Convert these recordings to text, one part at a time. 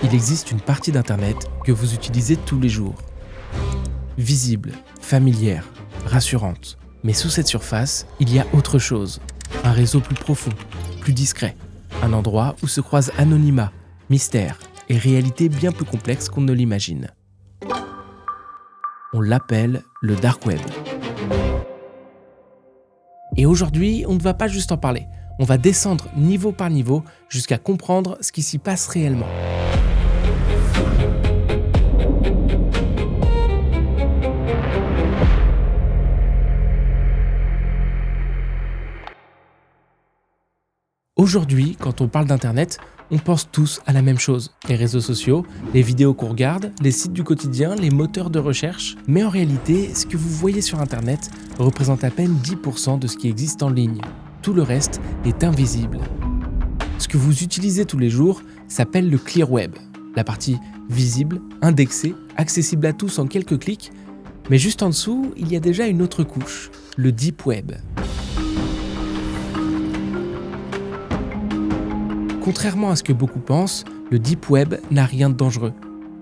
Il existe une partie d'Internet que vous utilisez tous les jours. Visible, familière, rassurante. Mais sous cette surface, il y a autre chose. Un réseau plus profond, plus discret. Un endroit où se croisent anonymat, mystère et réalité bien plus complexe qu'on ne l'imagine. On l'appelle le Dark Web. Et aujourd'hui, on ne va pas juste en parler. On va descendre niveau par niveau jusqu'à comprendre ce qui s'y passe réellement. Aujourd'hui, quand on parle d'Internet, on pense tous à la même chose. Les réseaux sociaux, les vidéos qu'on regarde, les sites du quotidien, les moteurs de recherche. Mais en réalité, ce que vous voyez sur Internet représente à peine 10% de ce qui existe en ligne. Tout le reste est invisible. Ce que vous utilisez tous les jours s'appelle le Clear Web. La partie visible, indexée, accessible à tous en quelques clics. Mais juste en dessous, il y a déjà une autre couche, le Deep Web. Contrairement à ce que beaucoup pensent, le Deep Web n'a rien de dangereux.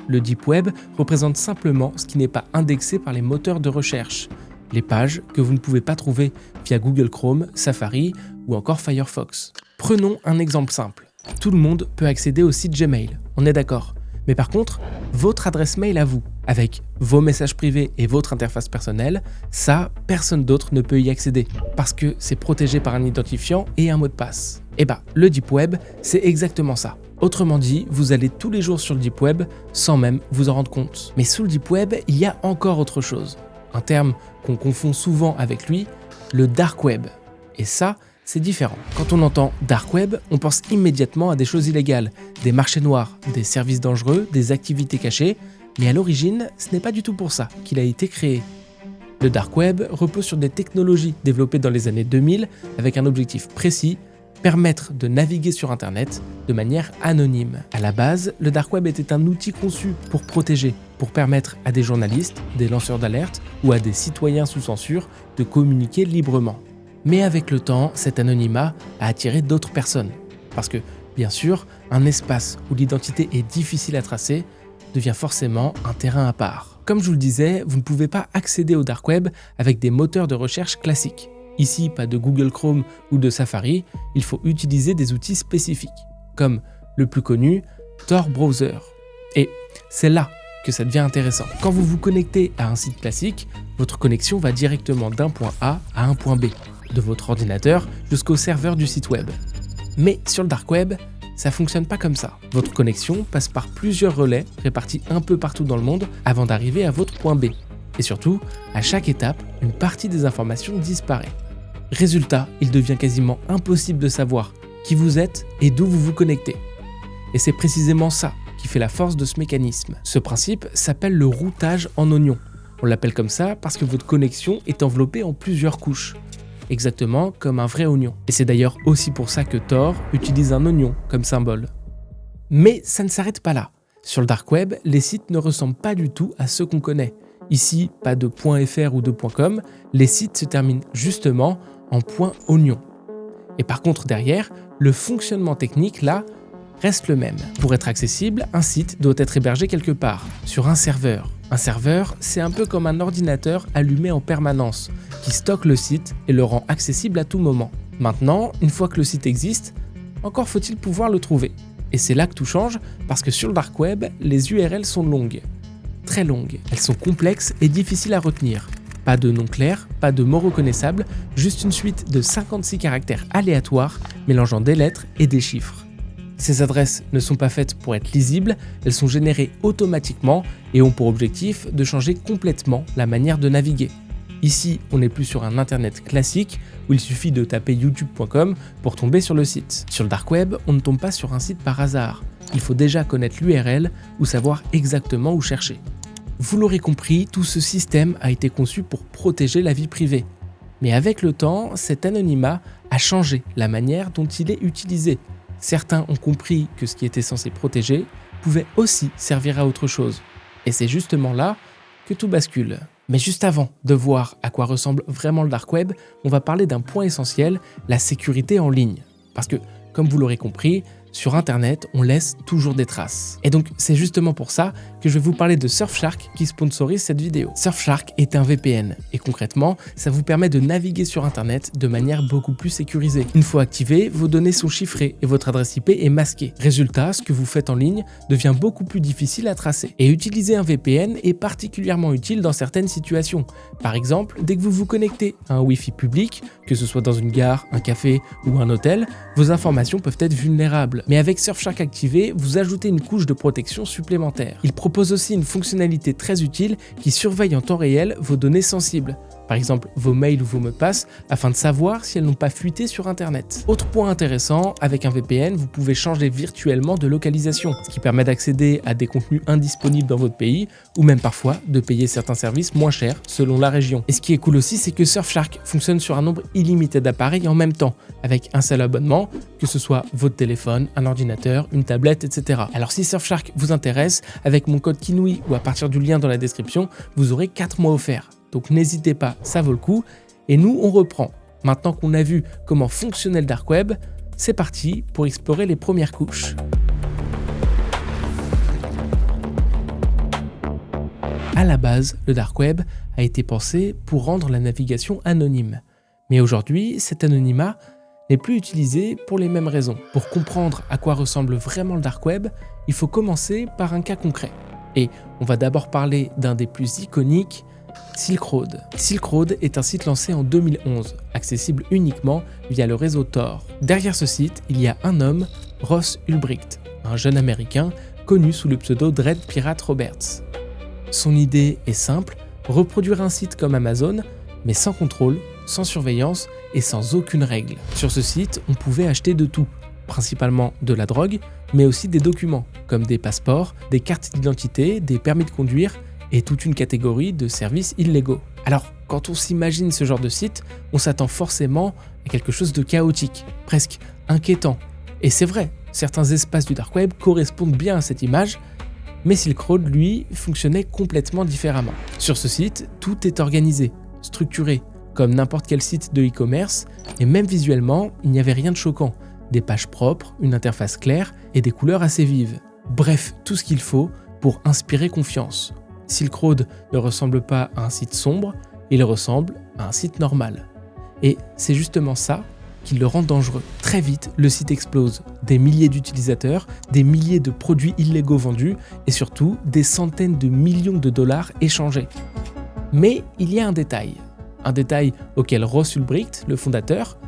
Le Deep Web représente simplement ce qui n'est pas indexé par les moteurs de recherche, les pages que vous ne pouvez pas trouver via Google Chrome, Safari ou encore Firefox. Prenons un exemple simple. Tout le monde peut accéder au site Gmail, on est d'accord. Mais par contre, votre adresse mail à vous, avec vos messages privés et votre interface personnelle, ça, personne d'autre ne peut y accéder, parce que c'est protégé par un identifiant et un mot de passe. Et le Deep Web, c'est exactement ça. Autrement dit, vous allez tous les jours sur le Deep Web sans même vous en rendre compte. Mais sous le Deep Web, il y a encore autre chose. Un terme qu'on confond souvent avec lui, le Dark Web. Et ça, c'est différent. Quand on entend Dark Web, on pense immédiatement à des choses illégales, des marchés noirs, des services dangereux, des activités cachées, mais à l'origine, ce n'est pas du tout pour ça qu'il a été créé. Le Dark Web repose sur des technologies développées dans les années 2000 avec un objectif précis, permettre de naviguer sur Internet de manière anonyme. À la base, le Dark Web était un outil conçu pour protéger, pour permettre à des journalistes, des lanceurs d'alerte ou à des citoyens sous censure de communiquer librement. Mais avec le temps, cet anonymat a attiré d'autres personnes. Parce que, bien sûr, un espace où l'identité est difficile à tracer devient forcément un terrain à part. Comme je vous le disais, vous ne pouvez pas accéder au Dark Web avec des moteurs de recherche classiques. Ici, pas de Google Chrome ou de Safari, il faut utiliser des outils spécifiques, comme le plus connu, Tor Browser. Et c'est là que ça devient intéressant. Quand vous vous connectez à un site classique, votre connexion va directement d'un point A à un point B, de votre ordinateur jusqu'au serveur du site web. Mais sur le Dark Web, ça fonctionne pas comme ça. Votre connexion passe par plusieurs relais répartis un peu partout dans le monde avant d'arriver à votre point B. Et surtout, à chaque étape, une partie des informations disparaît. Résultat, il devient quasiment impossible de savoir qui vous êtes et d'où vous vous connectez. Et c'est précisément ça qui fait la force de ce mécanisme. Ce principe s'appelle le routage en oignon. On l'appelle comme ça parce que votre connexion est enveloppée en plusieurs couches, exactement comme un vrai oignon. Et c'est d'ailleurs aussi pour ça que Tor utilise un oignon comme symbole. Mais ça ne s'arrête pas là. Sur le Dark Web, les sites ne ressemblent pas du tout à ceux qu'on connaît. Ici, pas de .fr ou de .com, les sites se terminent justement en .oignon. Et par contre derrière, le fonctionnement technique là reste le même. Pour être accessible, un site doit être hébergé quelque part, sur un serveur. Un serveur, c'est un peu comme un ordinateur allumé en permanence, qui stocke le site et le rend accessible à tout moment. Maintenant, une fois que le site existe, encore faut-il pouvoir le trouver. Et c'est là que tout change, parce que sur le Dark Web, les URL sont longues. Très longues. Elles sont complexes et difficiles à retenir. Pas de nom clair, pas de mots reconnaissables, juste une suite de 56 caractères aléatoires mélangeant des lettres et des chiffres. Ces adresses ne sont pas faites pour être lisibles, elles sont générées automatiquement et ont pour objectif de changer complètement la manière de naviguer. Ici, on n'est plus sur un internet classique où il suffit de taper youtube.com pour tomber sur le site. Sur le Dark Web, on ne tombe pas sur un site par hasard. Il faut déjà connaître l'URL ou savoir exactement où chercher. Vous l'aurez compris, tout ce système a été conçu pour protéger la vie privée. Mais avec le temps, cet anonymat a changé la manière dont il est utilisé. Certains ont compris que ce qui était censé protéger pouvait aussi servir à autre chose. Et c'est justement là que tout bascule. Mais juste avant de voir à quoi ressemble vraiment le Dark Web, on va parler d'un point essentiel, la sécurité en ligne. Parce que, comme vous l'aurez compris, sur Internet, on laisse toujours des traces. Et donc, c'est justement pour ça que je vais vous parler de Surfshark qui sponsorise cette vidéo. Surfshark est un VPN et concrètement, ça vous permet de naviguer sur Internet de manière beaucoup plus sécurisée. Une fois activé, vos données sont chiffrées et votre adresse IP est masquée. Résultat, ce que vous faites en ligne devient beaucoup plus difficile à tracer. Et utiliser un VPN est particulièrement utile dans certaines situations. Par exemple, dès que vous vous connectez à un Wi-Fi public, que ce soit dans une gare, un café ou un hôtel, vos informations peuvent être vulnérables. Mais avec Surfshark activé, vous ajoutez une couche de protection supplémentaire. Il propose aussi une fonctionnalité très utile qui surveille en temps réel vos données sensibles. Par exemple vos mails ou vos mots de passe, afin de savoir si elles n'ont pas fuité sur Internet. Autre point intéressant, avec un VPN, vous pouvez changer virtuellement de localisation, ce qui permet d'accéder à des contenus indisponibles dans votre pays, ou même parfois de payer certains services moins chers selon la région. Et ce qui est cool aussi, c'est que Surfshark fonctionne sur un nombre illimité d'appareils en même temps, avec un seul abonnement, que ce soit votre téléphone, un ordinateur, une tablette, etc. Alors si Surfshark vous intéresse, avec mon code KINOUI ou à partir du lien dans la description, vous aurez 4 mois offerts. Donc n'hésitez pas, ça vaut le coup. Et nous, on reprend. Maintenant qu'on a vu comment fonctionnait le Dark Web, c'est parti pour explorer les premières couches. À la base, le Dark Web a été pensé pour rendre la navigation anonyme. Mais aujourd'hui, cet anonymat n'est plus utilisé pour les mêmes raisons. Pour comprendre à quoi ressemble vraiment le Dark Web, il faut commencer par un cas concret. Et on va d'abord parler d'un des plus iconiques, Silk Road. Silk Road est un site lancé en 2011, accessible uniquement via le réseau Tor. Derrière ce site, il y a un homme, Ross Ulbricht, un jeune américain connu sous le pseudo Dread Pirate Roberts. Son idée est simple, reproduire un site comme Amazon, mais sans contrôle, sans surveillance et sans aucune règle. Sur ce site, on pouvait acheter de tout, principalement de la drogue, mais aussi des documents, comme des passeports, des cartes d'identité, des permis de conduire, et toute une catégorie de services illégaux. Alors, quand on s'imagine ce genre de site, on s'attend forcément à quelque chose de chaotique, presque inquiétant. Et c'est vrai, certains espaces du Dark Web correspondent bien à cette image, mais Silk Road, lui, fonctionnait complètement différemment. Sur ce site, tout est organisé, structuré, comme n'importe quel site de e-commerce, et même visuellement, il n'y avait rien de choquant. Des pages propres, une interface claire et des couleurs assez vives. Bref, tout ce qu'il faut pour inspirer confiance. Silk Road ne ressemble pas à un site sombre, il ressemble à un site normal. Et c'est justement ça qui le rend dangereux. Très vite, le site explose. Des milliers d'utilisateurs, des milliers de produits illégaux vendus et surtout des centaines de millions de dollars échangés. Mais il y a un détail auquel Ross Ulbricht, le fondateur,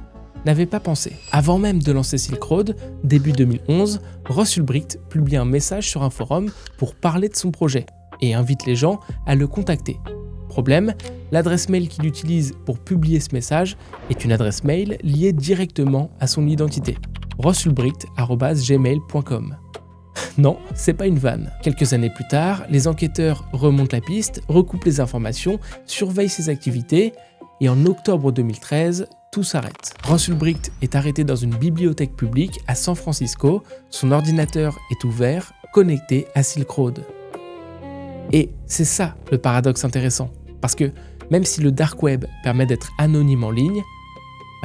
n'avait pas pensé. Avant même de lancer Silk Road, début 2011, Ross Ulbricht publie un message sur un forum pour parler de son projet et invite les gens à le contacter. Problème, l'adresse mail qu'il utilise pour publier ce message est une adresse mail liée directement à son identité, rossulbricht@gmail.com. Non, c'est pas une vanne. Quelques années plus tard, les enquêteurs remontent la piste, recoupent les informations, surveillent ses activités et en octobre 2013, tout s'arrête. Ross Ulbricht est arrêté dans une bibliothèque publique à San Francisco, son ordinateur est ouvert, connecté à Silk Road. Et c'est ça le paradoxe intéressant, parce que même si le Dark Web permet d'être anonyme en ligne,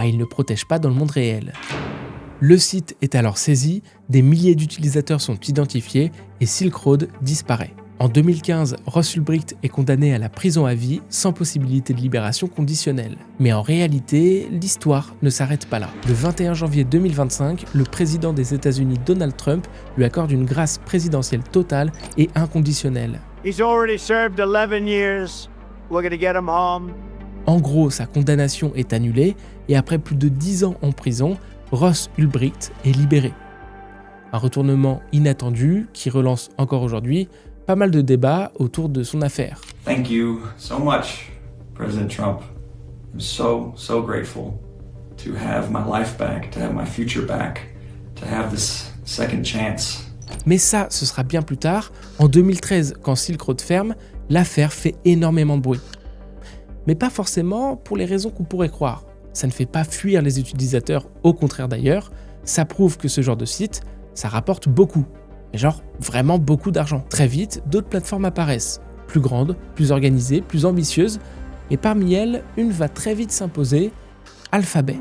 il ne protège pas dans le monde réel. Le site est alors saisi, des milliers d'utilisateurs sont identifiés et Silk Road disparaît. En 2015, Ross Ulbricht est condamné à la prison à vie sans possibilité de libération conditionnelle. Mais en réalité, l'histoire ne s'arrête pas là. Le 21 janvier 2025, le président des États-Unis Donald Trump lui accorde une grâce présidentielle totale et inconditionnelle. He's already served 11 years. We're gonna get him home. En gros, sa condamnation est annulée et après plus de 10 ans en prison, Ross Ulbricht est libéré. Un retournement inattendu qui relance encore aujourd'hui pas mal de débats autour de son affaire. Thank you so much, President Trump. I'm so grateful to have my life back, to have my future back, to have this second chance. Mais ça, ce sera bien plus tard. En 2013, quand Silk Road ferme, l'affaire fait énormément de bruit. Mais pas forcément pour les raisons qu'on pourrait croire. Ça ne fait pas fuir les utilisateurs, au contraire d'ailleurs. Ça prouve que ce genre de site, ça rapporte beaucoup. Mais genre vraiment beaucoup d'argent. Très vite, d'autres plateformes apparaissent. Plus grandes, plus organisées, plus ambitieuses. Et parmi elles, une va très vite s'imposer, Alphabet.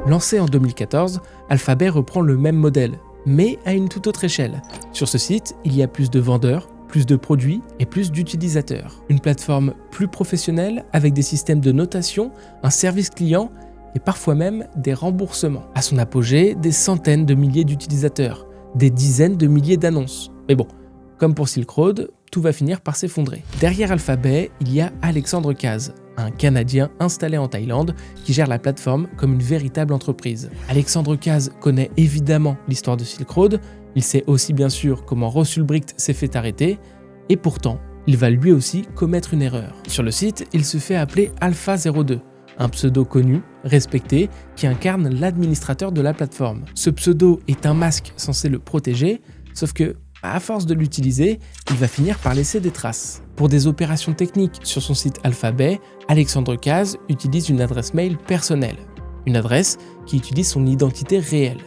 Lancé en 2014, Alphabet reprend le même modèle, mais à une toute autre échelle. Sur ce site, il y a plus de vendeurs, plus de produits et plus d'utilisateurs. Une plateforme plus professionnelle avec des systèmes de notation, un service client et parfois même des remboursements. À son apogée, des centaines de milliers d'utilisateurs, des dizaines de milliers d'annonces. Mais bon, comme pour Silk Road, tout va finir par s'effondrer. Derrière Alphabet, il y a Alexandre Caz, un Canadien installé en Thaïlande qui gère la plateforme comme une véritable entreprise. Alexandre Caz connaît évidemment l'histoire de Silk Road, il sait aussi bien sûr comment Rossulbricht s'est fait arrêter, et pourtant, il va lui aussi commettre une erreur. Sur le site, il se fait appeler Alpha02, un pseudo connu, respecté, qui incarne l'administrateur de la plateforme. Ce pseudo est un masque censé le protéger, sauf que, à force de l'utiliser, il va finir par laisser des traces. Pour des opérations techniques sur son site Alphabet, Alexandre Caz utilise une adresse mail personnelle. Une adresse qui utilise son identité réelle.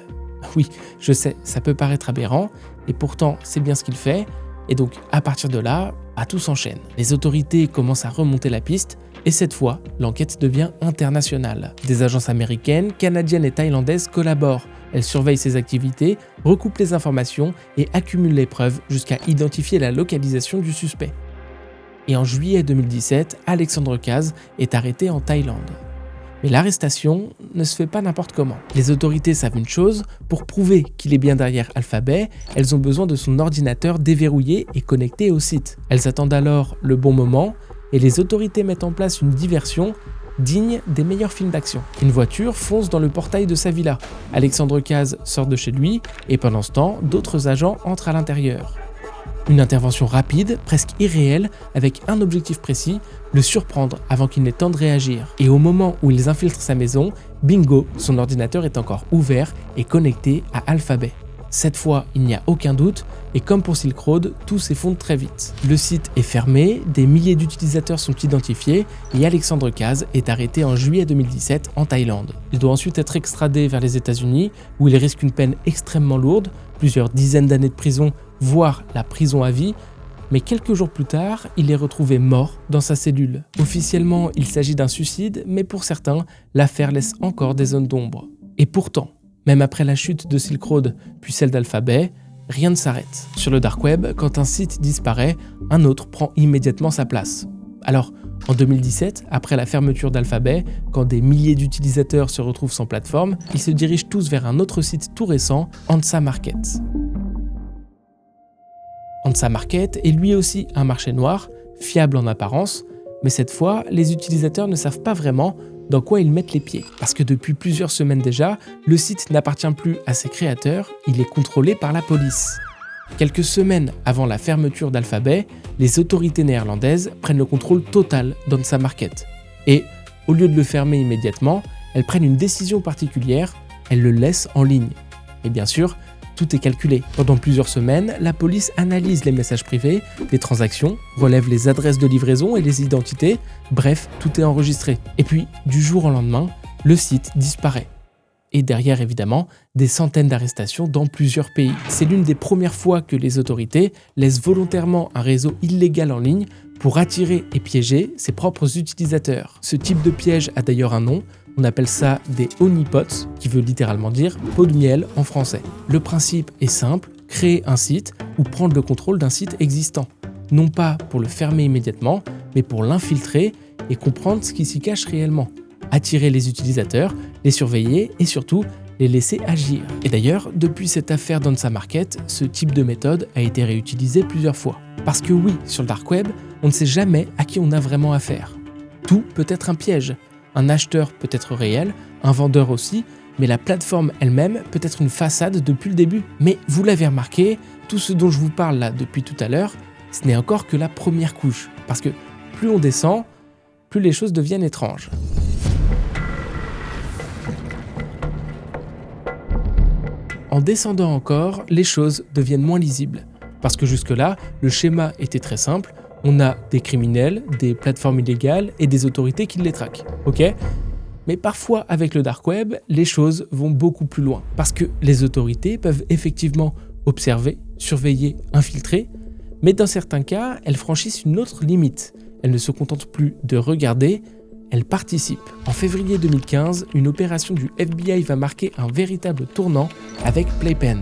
Oui, je sais, ça peut paraître aberrant, et pourtant c'est bien ce qu'il fait, et donc à partir de là, tout s'enchaîne. Les autorités commencent à remonter la piste, et cette fois, l'enquête devient internationale. Des agences américaines, canadiennes et thaïlandaises collaborent. Elles surveillent ses activités, recoupent les informations et accumulent les preuves jusqu'à identifier la localisation du suspect. Et en juillet 2017, Alexandre Caz est arrêté en Thaïlande. Mais l'arrestation ne se fait pas n'importe comment. Les autorités savent une chose, pour prouver qu'il est bien derrière Alphabet, elles ont besoin de son ordinateur déverrouillé et connecté au site. Elles attendent alors le bon moment et les autorités mettent en place une diversion digne des meilleurs films d'action. Une voiture fonce dans le portail de sa villa. Alexandre Caz sort de chez lui et pendant ce temps, d'autres agents entrent à l'intérieur. Une intervention rapide, presque irréelle, avec un objectif précis, le surprendre avant qu'il n'ait temps de réagir. Et au moment où ils infiltrent sa maison, bingo, son ordinateur est encore ouvert et connecté à Alphabet. Cette fois, il n'y a aucun doute, et comme pour Silk Road, tout s'effondre très vite. Le site est fermé, des milliers d'utilisateurs sont identifiés, et Alexandre Caz est arrêté en juillet 2017 en Thaïlande. Il doit ensuite être extradé vers les États-Unis, où il risque une peine extrêmement lourde, plusieurs dizaines d'années de prison, voire la prison à vie, mais quelques jours plus tard, il est retrouvé mort dans sa cellule. Officiellement, il s'agit d'un suicide, mais pour certains, l'affaire laisse encore des zones d'ombre. Et pourtant, même après la chute de Silk Road, puis celle d'Alphabet, rien ne s'arrête. Sur le dark web, quand un site disparaît, un autre prend immédiatement sa place. Alors, en 2017, après la fermeture d'Alphabet, quand des milliers d'utilisateurs se retrouvent sans plateforme, ils se dirigent tous vers un autre site tout récent, Ansa Market. Ansa Market est lui aussi un marché noir, fiable en apparence, mais cette fois, les utilisateurs ne savent pas vraiment dans quoi ils mettent les pieds. Parce que depuis plusieurs semaines déjà, le site n'appartient plus à ses créateurs, il est contrôlé par la police. Quelques semaines avant la fermeture d'Alphabet, les autorités néerlandaises prennent le contrôle total d'Ansa Market. Et, au lieu de le fermer immédiatement, elles prennent une décision particulière, elles le laissent en ligne. Et bien sûr, tout est calculé. Pendant plusieurs semaines, la police analyse les messages privés, les transactions, relève les adresses de livraison et les identités, bref, tout est enregistré. Et puis, du jour au lendemain, le site disparaît. Et derrière, évidemment, des centaines d'arrestations dans plusieurs pays. C'est l'une des premières fois que les autorités laissent volontairement un réseau illégal en ligne pour attirer et piéger ses propres utilisateurs. Ce type de piège a d'ailleurs un nom, on appelle ça des honeypots, qui veut littéralement dire pot de miel en français. Le principe est simple, créer un site ou prendre le contrôle d'un site existant. Non pas pour le fermer immédiatement, mais pour l'infiltrer et comprendre ce qui s'y cache réellement. Attirer les utilisateurs, les surveiller et surtout les laisser agir. Et d'ailleurs, depuis cette affaire d'Ansa Market, ce type de méthode a été réutilisé plusieurs fois. Parce que oui, sur le dark web, on ne sait jamais à qui on a vraiment affaire. Tout peut être un piège. Un acheteur peut être réel, un vendeur aussi, mais la plateforme elle-même peut être une façade depuis le début. Mais vous l'avez remarqué, tout ce dont je vous parle là depuis tout à l'heure, ce n'est encore que la première couche. Parce que plus on descend, plus les choses deviennent étranges. En descendant encore, les choses deviennent moins lisibles. Parce que jusque-là, le schéma était très simple. On a des criminels, des plateformes illégales et des autorités qui les traquent. Ok ? Mais parfois, avec le dark web, les choses vont beaucoup plus loin. Parce que les autorités peuvent effectivement observer, surveiller, infiltrer, mais dans certains cas, elles franchissent une autre limite. Elles ne se contentent plus de regarder, elle participe. En février 2015, une opération du FBI va marquer un véritable tournant avec Playpen.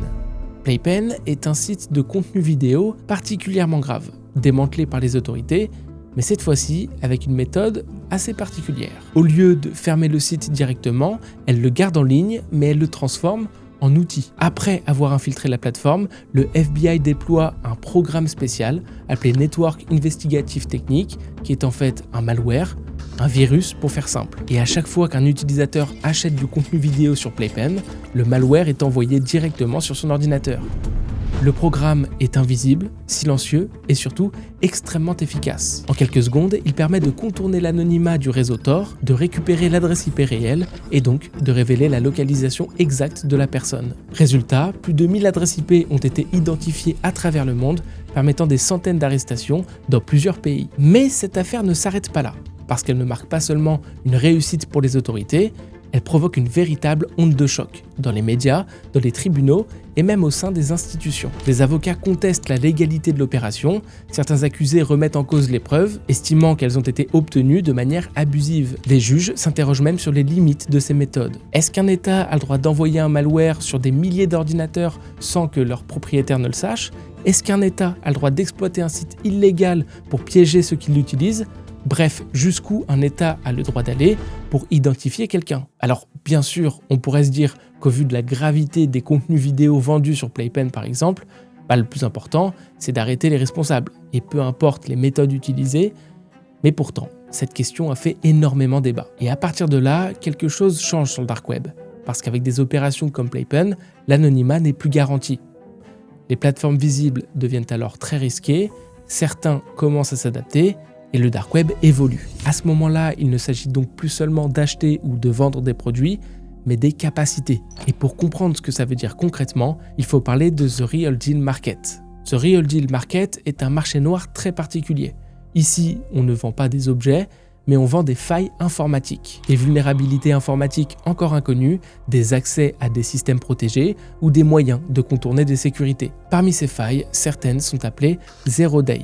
Playpen est un site de contenu vidéo particulièrement grave, démantelé par les autorités, mais cette fois-ci avec une méthode assez particulière. Au lieu de fermer le site directement, elle le garde en ligne, mais elle le transforme en outil. Après avoir infiltré la plateforme, le FBI déploie un programme spécial appelé Network Investigative Technique, qui est en fait un malware, un virus pour faire simple. Et à chaque fois qu'un utilisateur achète du contenu vidéo sur Playpen, le malware est envoyé directement sur son ordinateur. Le programme est invisible, silencieux et surtout extrêmement efficace. En quelques secondes, il permet de contourner l'anonymat du réseau Tor, de récupérer l'adresse IP réelle et donc de révéler la localisation exacte de la personne. Résultat, plus de 1000 adresses IP ont été identifiées à travers le monde, permettant des centaines d'arrestations dans plusieurs pays. Mais cette affaire ne s'arrête pas là, parce qu'elle ne marque pas seulement une réussite pour les autorités, elle provoque une véritable onde de choc dans les médias, dans les tribunaux et même au sein des institutions. Les avocats contestent la légalité de l'opération, certains accusés remettent en cause les preuves, estimant qu'elles ont été obtenues de manière abusive. Des juges s'interrogent même sur les limites de ces méthodes. Est-ce qu'un État a le droit d'envoyer un malware sur des milliers d'ordinateurs sans que leur propriétaire ne le sache? Est-ce qu'un État a le droit d'exploiter un site illégal pour piéger ceux qui l'utilisent? Bref, jusqu'où un État a le droit d'aller pour identifier quelqu'un. Alors, bien sûr, on pourrait se dire qu'au vu de la gravité des contenus vidéo vendus sur Playpen par exemple, le plus important, c'est d'arrêter les responsables, et peu importe les méthodes utilisées, mais pourtant, cette question a fait énormément débat. Et à partir de là, quelque chose change sur le dark web, parce qu'avec des opérations comme Playpen, l'anonymat n'est plus garanti. Les plateformes visibles deviennent alors très risquées, certains commencent à s'adapter, et le dark web évolue. À ce moment-là, il ne s'agit donc plus seulement d'acheter ou de vendre des produits, mais des capacités. Et pour comprendre ce que ça veut dire concrètement, il faut parler de The Real Deal Market. The Real Deal Market est un marché noir très particulier. Ici, on ne vend pas des objets, mais on vend des failles informatiques, des vulnérabilités informatiques encore inconnues, des accès à des systèmes protégés ou des moyens de contourner des sécurités. Parmi ces failles, certaines sont appelées Zero Day.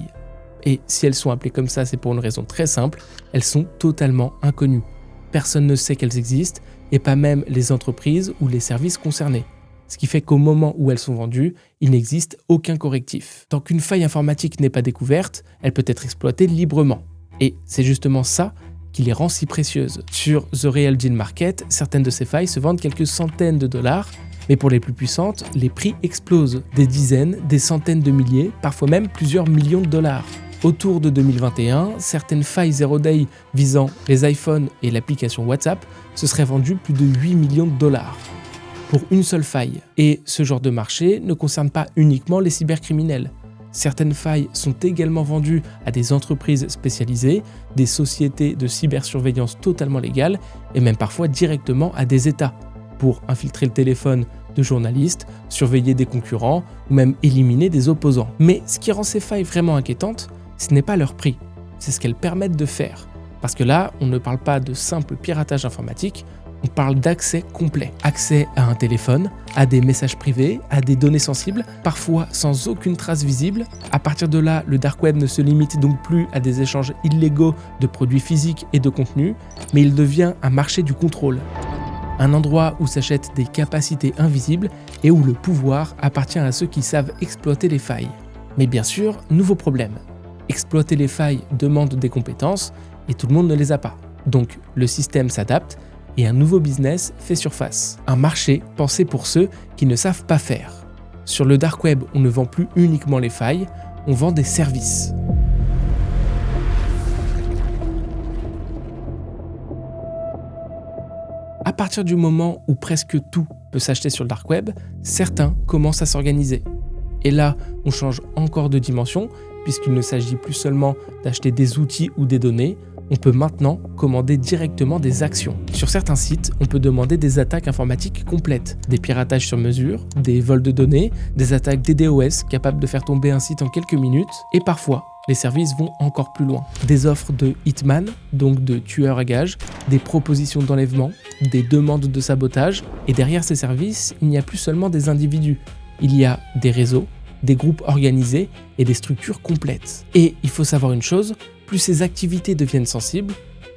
Et si elles sont appelées comme ça, c'est pour une raison très simple, elles sont totalement inconnues. Personne ne sait qu'elles existent, et pas même les entreprises ou les services concernés. Ce qui fait qu'au moment où elles sont vendues, il n'existe aucun correctif. Tant qu'une faille informatique n'est pas découverte, elle peut être exploitée librement. Et c'est justement ça qui les rend si précieuses. Sur The Real Deal Market, certaines de ces failles se vendent quelques centaines de dollars, mais pour les plus puissantes, les prix explosent. Des dizaines, des centaines de milliers, parfois même plusieurs millions de dollars. Autour de 2021, certaines failles Zero Day visant les iPhones et l'application WhatsApp se seraient vendues plus de 8 millions de dollars pour une seule faille. Et ce genre de marché ne concerne pas uniquement les cybercriminels. Certaines failles sont également vendues à des entreprises spécialisées, des sociétés de cybersurveillance totalement légales et même parfois directement à des États pour infiltrer le téléphone de journalistes, surveiller des concurrents ou même éliminer des opposants. Mais ce qui rend ces failles vraiment inquiétantes, ce n'est pas leur prix, c'est ce qu'elles permettent de faire. Parce que là, on ne parle pas de simple piratage informatique, on parle d'accès complet. Accès à un téléphone, à des messages privés, à des données sensibles, parfois sans aucune trace visible. À partir de là, le dark web ne se limite donc plus à des échanges illégaux de produits physiques et de contenus, mais il devient un marché du contrôle. Un endroit où s'achètent des capacités invisibles et où le pouvoir appartient à ceux qui savent exploiter les failles. Mais bien sûr, nouveau problème. Exploiter les failles demande des compétences et tout le monde ne les a pas. Donc le système s'adapte et un nouveau business fait surface. Un marché pensé pour ceux qui ne savent pas faire. Sur le dark web, on ne vend plus uniquement les failles, on vend des services. À partir du moment où presque tout peut s'acheter sur le dark web, certains commencent à s'organiser. Et là, on change encore de dimension, puisqu'il ne s'agit plus seulement d'acheter des outils ou des données, on peut maintenant commander directement des actions. Sur certains sites, on peut demander des attaques informatiques complètes, des piratages sur mesure, des vols de données, des attaques DDoS capables de faire tomber un site en quelques minutes, et parfois, les services vont encore plus loin. Des offres de hitman, donc de tueurs à gages, des propositions d'enlèvement, des demandes de sabotage, et derrière ces services, il n'y a plus seulement des individus, il y a des réseaux, des groupes organisés et des structures complètes. Et il faut savoir une chose, plus ces activités deviennent sensibles,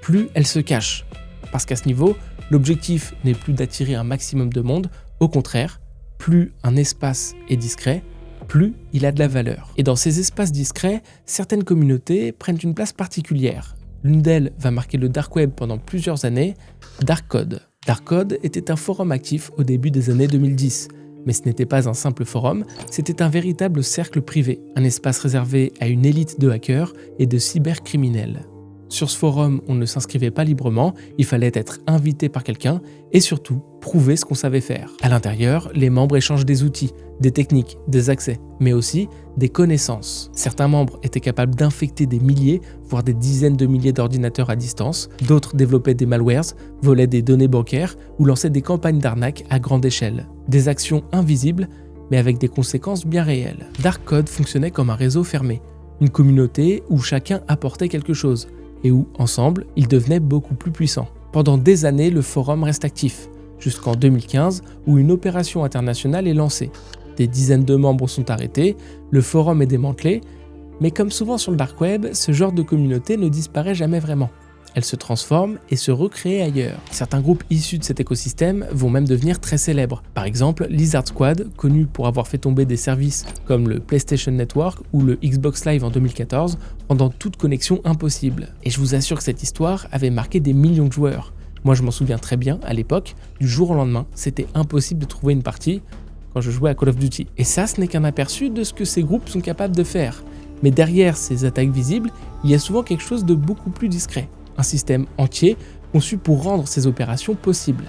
plus elle se cache. Parce qu'à ce niveau, l'objectif n'est plus d'attirer un maximum de monde, au contraire, plus un espace est discret, plus il a de la valeur. Et dans ces espaces discrets, certaines communautés prennent une place particulière. L'une d'elles va marquer le dark web pendant plusieurs années, Darkcode. Darkcode était un forum actif au début des années 2010. Mais ce n'était pas un simple forum, c'était un véritable cercle privé, un espace réservé à une élite de hackers et de cybercriminels. Sur ce forum, on ne s'inscrivait pas librement, il fallait être invité par quelqu'un et surtout prouver ce qu'on savait faire. À l'intérieur, les membres échangent des outils, des techniques, des accès, mais aussi des connaissances. Certains membres étaient capables d'infecter des milliers, voire des dizaines de milliers d'ordinateurs à distance, d'autres développaient des malwares, volaient des données bancaires ou lançaient des campagnes d'arnaque à grande échelle. Des actions invisibles, mais avec des conséquences bien réelles. Darkcode fonctionnait comme un réseau fermé, une communauté où chacun apportait quelque chose, et où, ensemble, ils devenaient beaucoup plus puissants. Pendant des années, le forum reste actif, jusqu'en 2015, où une opération internationale est lancée. Des dizaines de membres sont arrêtés, le forum est démantelé, mais comme souvent sur le dark web, ce genre de communauté ne disparaît jamais vraiment. Elle se transforme et se recrée ailleurs. Certains groupes issus de cet écosystème vont même devenir très célèbres. Par exemple, Lizard Squad, connu pour avoir fait tomber des services comme le PlayStation Network ou le Xbox Live en 2014, rendant toute connexion impossible. Et je vous assure que cette histoire avait marqué des millions de joueurs. Moi je m'en souviens très bien, à l'époque, du jour au lendemain, c'était impossible de trouver une partie quand je jouais à Call of Duty. Et ça, ce n'est qu'un aperçu de ce que ces groupes sont capables de faire. Mais derrière ces attaques visibles, il y a souvent quelque chose de beaucoup plus discret. Un système entier conçu pour rendre ces opérations possibles.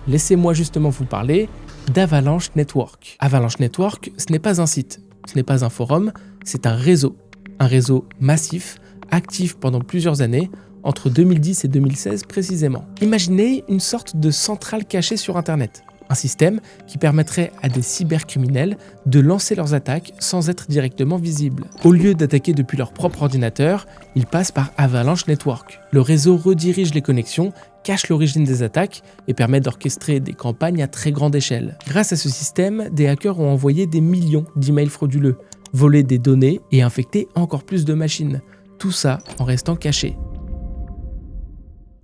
Laissez-moi justement vous parler d'Avalanche Network. Avalanche Network, ce n'est pas un site, ce n'est pas un forum, c'est un réseau massif, actif pendant plusieurs années, entre 2010 et 2016 précisément. Imaginez une sorte de centrale cachée sur Internet. Un système qui permettrait à des cybercriminels de lancer leurs attaques sans être directement visibles. Au lieu d'attaquer depuis leur propre ordinateur, ils passent par Avalanche Network. Le réseau redirige les connexions, cache l'origine des attaques et permet d'orchestrer des campagnes à très grande échelle. Grâce à ce système, des hackers ont envoyé des millions d'emails frauduleux, volé des données et infecté encore plus de machines. Tout ça en restant caché.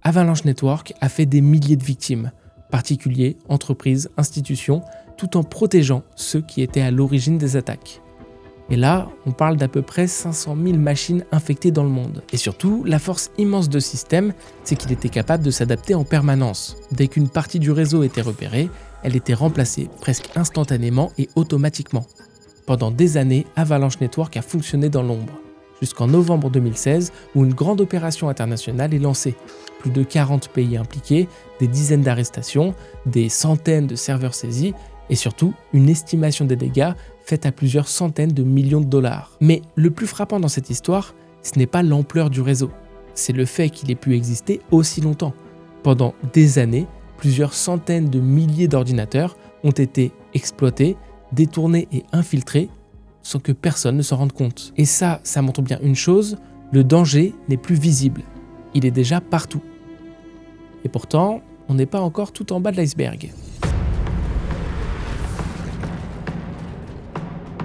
Avalanche Network a fait des milliers de victimes, particuliers, entreprises, institutions, tout en protégeant ceux qui étaient à l'origine des attaques. Et là, on parle d'à peu près 500 000 machines infectées dans le monde. Et surtout, la force immense de ce système, c'est qu'il était capable de s'adapter en permanence. Dès qu'une partie du réseau était repérée, elle était remplacée presque instantanément et automatiquement. Pendant des années, Avalanche Network a fonctionné dans l'ombre, jusqu'en novembre 2016 où une grande opération internationale est lancée. Plus de 40 pays impliqués, des dizaines d'arrestations, des centaines de serveurs saisis et surtout une estimation des dégâts faite à plusieurs centaines de millions de dollars. Mais le plus frappant dans cette histoire, ce n'est pas l'ampleur du réseau, c'est le fait qu'il ait pu exister aussi longtemps. Pendant des années, plusieurs centaines de milliers d'ordinateurs ont été exploités, détournés et infiltrés sans que personne ne s'en rende compte. Et ça montre bien une chose, le danger n'est plus visible. Il est déjà partout. Et pourtant, on n'est pas encore tout en bas de l'iceberg.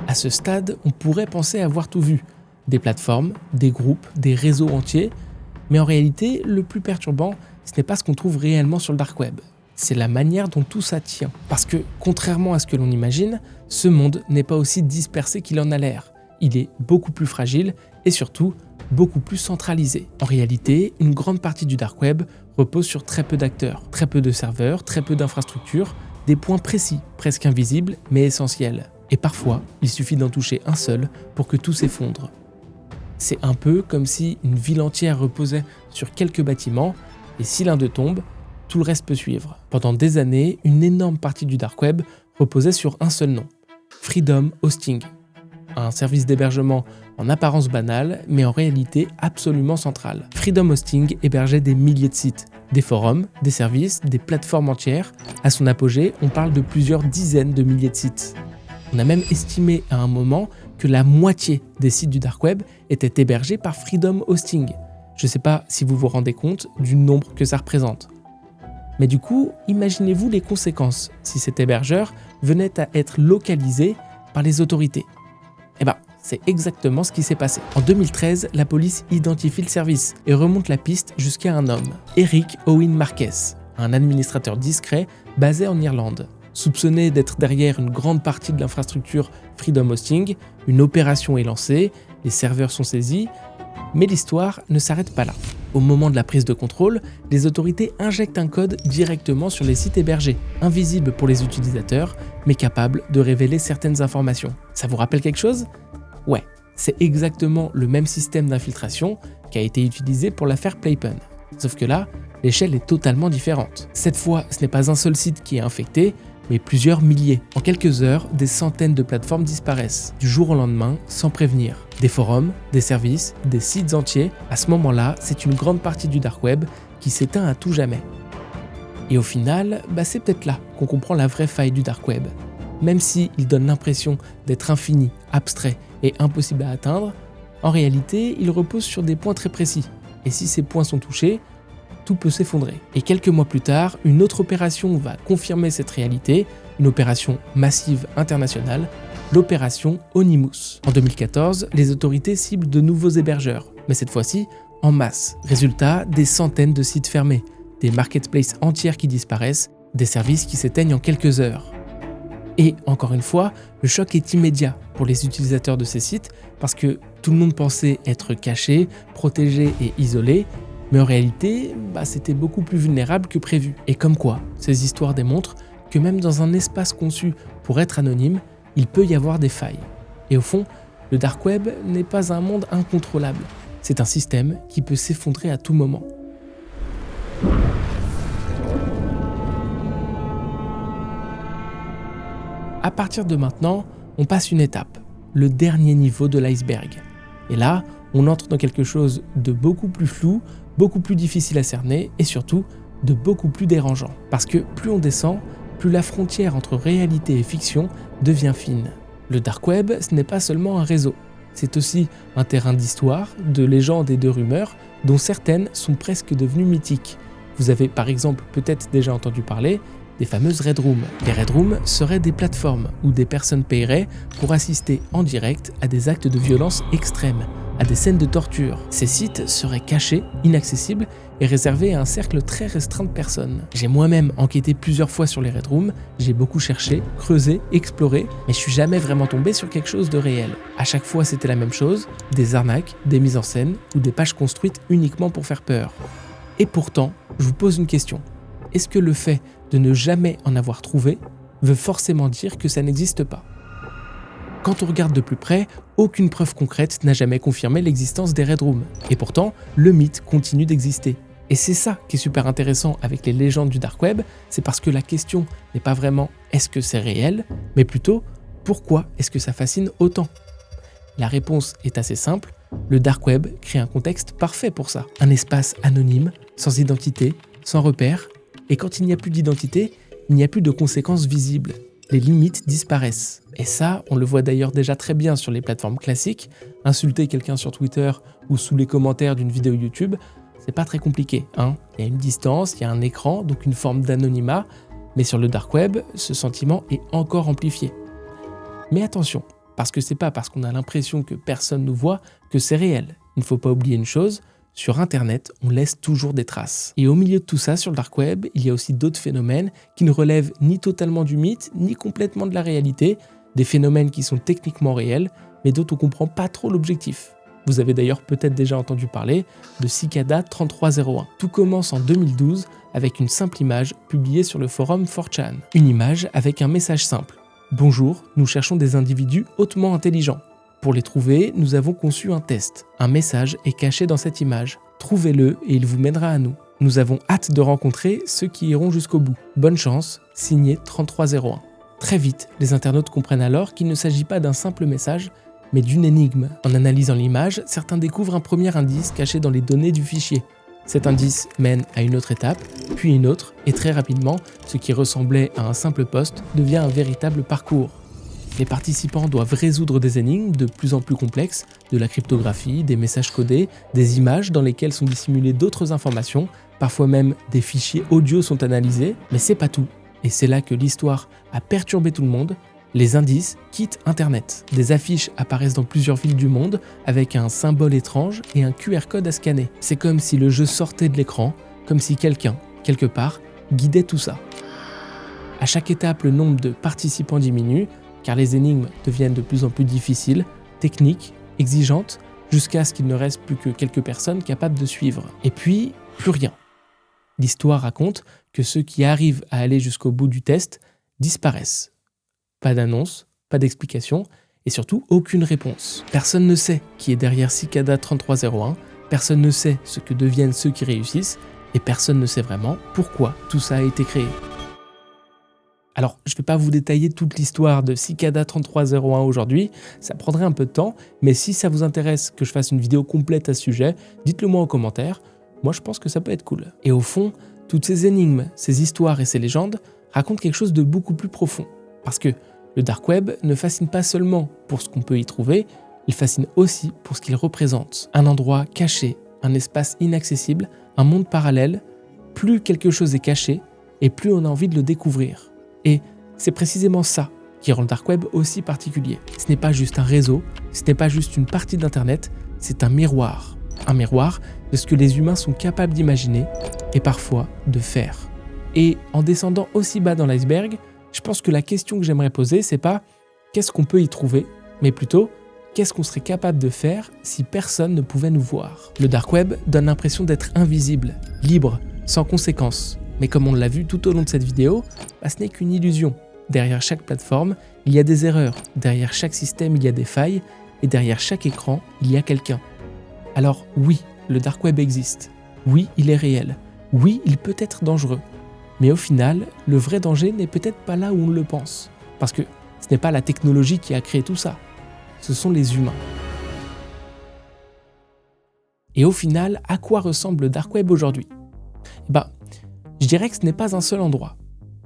À ce stade, on pourrait penser avoir tout vu. Des plateformes, des groupes, des réseaux entiers. Mais en réalité, le plus perturbant, ce n'est pas ce qu'on trouve réellement sur le dark web. C'est la manière dont tout ça tient. Parce que, contrairement à ce que l'on imagine, ce monde n'est pas aussi dispersé qu'il en a l'air. Il est beaucoup plus fragile et surtout beaucoup plus centralisé. En réalité, une grande partie du dark web repose sur très peu d'acteurs, très peu de serveurs, très peu d'infrastructures, des points précis, presque invisibles, mais essentiels. Et parfois, il suffit d'en toucher un seul pour que tout s'effondre. C'est un peu comme si une ville entière reposait sur quelques bâtiments, et si l'un d'eux tombe, tout le reste peut suivre. Pendant des années, une énorme partie du dark web reposait sur un seul nom, Freedom Hosting. Un service d'hébergement en apparence banal, mais en réalité absolument central. Freedom Hosting hébergeait des milliers de sites, des forums, des services, des plateformes entières. À son apogée, on parle de plusieurs dizaines de milliers de sites. On a même estimé à un moment que la moitié des sites du dark web étaient hébergés par Freedom Hosting. Je ne sais pas si vous vous rendez compte du nombre que ça représente. Mais du coup, imaginez-vous les conséquences si cet hébergeur venait à être localisé par les autorités. Eh ben, C'est exactement ce qui s'est passé. En 2013, la police identifie le service et remonte la piste jusqu'à un homme, Eric Owen Marquez, un administrateur discret basé en Irlande. Soupçonné d'être derrière une grande partie de l'infrastructure Freedom Hosting, une opération est lancée, les serveurs sont saisis, mais l'histoire ne s'arrête pas là. Au moment de la prise de contrôle, les autorités injectent un code directement sur les sites hébergés, invisible pour les utilisateurs, mais capable de révéler certaines informations. Ça vous rappelle quelque chose ? Ouais, c'est exactement le même système d'infiltration qui a été utilisé pour l'affaire Playpen. Sauf que là, l'échelle est totalement différente. Cette fois, ce n'est pas un seul site qui est infecté, mais plusieurs milliers. En quelques heures, des centaines de plateformes disparaissent, du jour au lendemain, sans prévenir. Des forums, des services, des sites entiers, à ce moment-là, c'est une grande partie du dark web qui s'éteint à tout jamais. Et au final, c'est peut-être là qu'on comprend la vraie faille du dark web. Même s'il donne l'impression d'être infini, abstrait et impossible à atteindre, en réalité, il repose sur des points très précis. Et si ces points sont touchés, tout peut s'effondrer. Et quelques mois plus tard, une autre opération va confirmer cette réalité, une opération massive internationale, l'opération Onimus. En 2014, les autorités ciblent de nouveaux hébergeurs, mais cette fois-ci en masse. Résultat, des centaines de sites fermés, des marketplaces entières qui disparaissent, des services qui s'éteignent en quelques heures. Et encore une fois, le choc est immédiat pour les utilisateurs de ces sites parce que tout le monde pensait être caché, protégé et isolé, mais en réalité, c'était beaucoup plus vulnérable que prévu. Et comme quoi, ces histoires démontrent que même dans un espace conçu pour être anonyme, il peut y avoir des failles. Et au fond, le dark web n'est pas un monde incontrôlable. C'est un système qui peut s'effondrer à tout moment. À partir de maintenant, on passe une étape, le dernier niveau de l'iceberg. Et là, on entre dans quelque chose de beaucoup plus flou, beaucoup plus difficile à cerner et surtout de beaucoup plus dérangeant. Parce que plus on descend, plus la frontière entre réalité et fiction devient fine. Le dark web, ce n'est pas seulement un réseau, c'est aussi un terrain d'histoire, de légendes et de rumeurs dont certaines sont presque devenues mythiques. Vous avez par exemple peut-être déjà entendu parler des fameuses Red Rooms. Les Red Rooms seraient des plateformes où des personnes paieraient pour assister en direct à des actes de violence extrêmes, à des scènes de torture. Ces sites seraient cachés, inaccessibles et réservés à un cercle très restreint de personnes. J'ai moi-même enquêté plusieurs fois sur les Red Rooms, j'ai beaucoup cherché, creusé, exploré, mais je suis jamais vraiment tombé sur quelque chose de réel. À chaque fois c'était la même chose, des arnaques, des mises en scène ou des pages construites uniquement pour faire peur. Et pourtant, je vous pose une question. Est-ce que le fait de ne jamais en avoir trouvé veut forcément dire que ça n'existe pas ? Quand on regarde de plus près, aucune preuve concrète n'a jamais confirmé l'existence des Red Rooms. Et pourtant, le mythe continue d'exister. Et c'est ça qui est super intéressant avec les légendes du dark web, c'est parce que la question n'est pas vraiment est-ce que c'est réel, mais plutôt pourquoi est-ce que ça fascine autant ? La réponse est assez simple, le dark web crée un contexte parfait pour ça. Un espace anonyme, sans identité, sans repère, et quand il n'y a plus d'identité, il n'y a plus de conséquences visibles. Les limites disparaissent. Et ça, on le voit d'ailleurs déjà très bien sur les plateformes classiques. Insulter quelqu'un sur Twitter ou sous les commentaires d'une vidéo YouTube, c'est pas très compliqué, hein. Il y a une distance, il y a un écran, donc une forme d'anonymat, mais sur le dark web, ce sentiment est encore amplifié. Mais attention, parce que c'est pas parce qu'on a l'impression que personne nous voit que c'est réel. Il ne faut pas oublier une chose, sur Internet, on laisse toujours des traces. Et au milieu de tout ça, sur le dark web, il y a aussi d'autres phénomènes qui ne relèvent ni totalement du mythe, ni complètement de la réalité, des phénomènes qui sont techniquement réels, mais dont on ne comprend pas trop l'objectif. Vous avez d'ailleurs peut-être déjà entendu parler de Cicada 3301. Tout commence en 2012 avec une simple image publiée sur le forum 4chan. Une image avec un message simple. « Bonjour, nous cherchons des individus hautement intelligents. Pour les trouver, nous avons conçu un test. Un message est caché dans cette image. Trouvez-le et il vous mènera à nous. Nous avons hâte de rencontrer ceux qui iront jusqu'au bout. Bonne chance, signé 3301. » Très vite, les internautes comprennent alors qu'il ne s'agit pas d'un simple message, mais d'une énigme. En analysant l'image, certains découvrent un premier indice caché dans les données du fichier. Cet indice mène à une autre étape, puis une autre, et très rapidement, ce qui ressemblait à un simple poste devient un véritable parcours. Les participants doivent résoudre des énigmes de plus en plus complexes, de la cryptographie, des messages codés, des images dans lesquelles sont dissimulées d'autres informations, parfois même des fichiers audio sont analysés, mais c'est pas tout. Et c'est là que l'histoire a perturbé tout le monde. Les indices quittent Internet. Des affiches apparaissent dans plusieurs villes du monde avec un symbole étrange et un QR code à scanner. C'est comme si le jeu sortait de l'écran, comme si quelqu'un, quelque part, guidait tout ça. À chaque étape, le nombre de participants diminue, car les énigmes deviennent de plus en plus difficiles, techniques, exigeantes, jusqu'à ce qu'il ne reste plus que quelques personnes capables de suivre. Et puis, plus rien. L'histoire raconte que ceux qui arrivent à aller jusqu'au bout du test disparaissent. Pas d'annonce, pas d'explication, et surtout aucune réponse. Personne ne sait qui est derrière Cicada 3301, personne ne sait ce que deviennent ceux qui réussissent, et personne ne sait vraiment pourquoi tout ça a été créé. Alors, je ne vais pas vous détailler toute l'histoire de Cicada 3301 aujourd'hui, ça prendrait un peu de temps, mais si ça vous intéresse que je fasse une vidéo complète à ce sujet, dites-le moi en commentaire, moi je pense que ça peut être cool. Et au fond, toutes ces énigmes, ces histoires et ces légendes racontent quelque chose de beaucoup plus profond, parce que le dark web ne fascine pas seulement pour ce qu'on peut y trouver, il fascine aussi pour ce qu'il représente. Un endroit caché, un espace inaccessible, un monde parallèle, plus quelque chose est caché et plus on a envie de le découvrir. Et c'est précisément ça qui rend le dark web aussi particulier. Ce n'est pas juste un réseau, ce n'est pas juste une partie d'internet, c'est un miroir. Un miroir de ce que les humains sont capables d'imaginer et parfois de faire. Et en descendant aussi bas dans l'iceberg, je pense que la question que j'aimerais poser, c'est pas qu'est-ce qu'on peut y trouver, mais plutôt qu'est-ce qu'on serait capable de faire si personne ne pouvait nous voir. Le dark web donne l'impression d'être invisible, libre, sans conséquences. Mais comme on l'a vu tout au long de cette vidéo, ce n'est qu'une illusion. Derrière chaque plateforme, il y a des erreurs. Derrière chaque système, il y a des failles. Et derrière chaque écran, il y a quelqu'un. Alors oui, le dark web existe. Oui, il est réel. Oui, il peut être dangereux. Mais au final, le vrai danger n'est peut-être pas là où on le pense. Parce que ce n'est pas la technologie qui a créé tout ça. Ce sont les humains. Et au final, à quoi ressemble le dark web aujourd'hui ? Je dirais que ce n'est pas un seul endroit.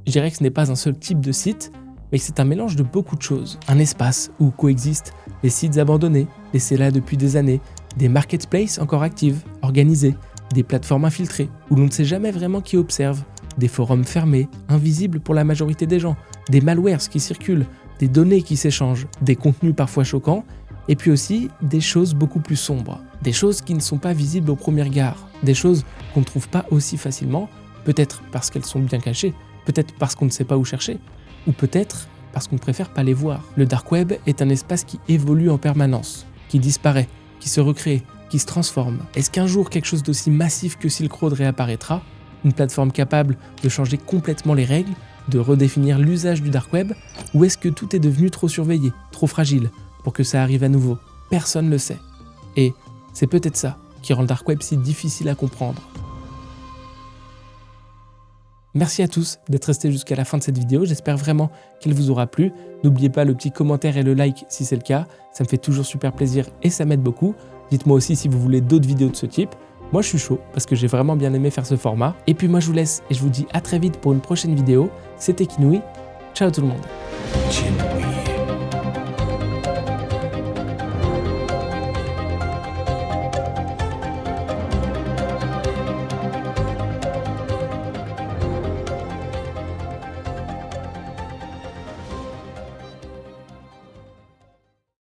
Je dirais que ce n'est pas un seul type de site, mais que c'est un mélange de beaucoup de choses. Un espace où coexistent des sites abandonnés, laissés là depuis des années, des marketplaces encore actives, organisés, des plateformes infiltrées, où l'on ne sait jamais vraiment qui observe, des forums fermés, invisibles pour la majorité des gens, des malwares qui circulent, des données qui s'échangent, des contenus parfois choquants, et puis aussi des choses beaucoup plus sombres. Des choses qui ne sont pas visibles au premier regard, des choses qu'on ne trouve pas aussi facilement, peut-être parce qu'elles sont bien cachées, peut-être parce qu'on ne sait pas où chercher, ou peut-être parce qu'on ne préfère pas les voir. Le dark web est un espace qui évolue en permanence, qui disparaît, qui se recrée, qui se transforme. Est-ce qu'un jour quelque chose d'aussi massif que Silk Road réapparaîtra ? Une plateforme capable de changer complètement les règles, de redéfinir l'usage du dark web, ou est-ce que tout est devenu trop surveillé, trop fragile, pour que ça arrive à nouveau ? Personne ne le sait. Et c'est peut-être ça qui rend le dark web si difficile à comprendre. Merci à tous d'être restés jusqu'à la fin de cette vidéo, j'espère vraiment qu'elle vous aura plu. N'oubliez pas le petit commentaire et le like si c'est le cas, ça me fait toujours super plaisir et ça m'aide beaucoup. Dites-moi aussi si vous voulez d'autres vidéos de ce type. Moi je suis chaud parce que j'ai vraiment bien aimé faire ce format. Et puis moi je vous laisse et je vous dis à très vite pour une prochaine vidéo. C'était Kinui, ciao tout le monde.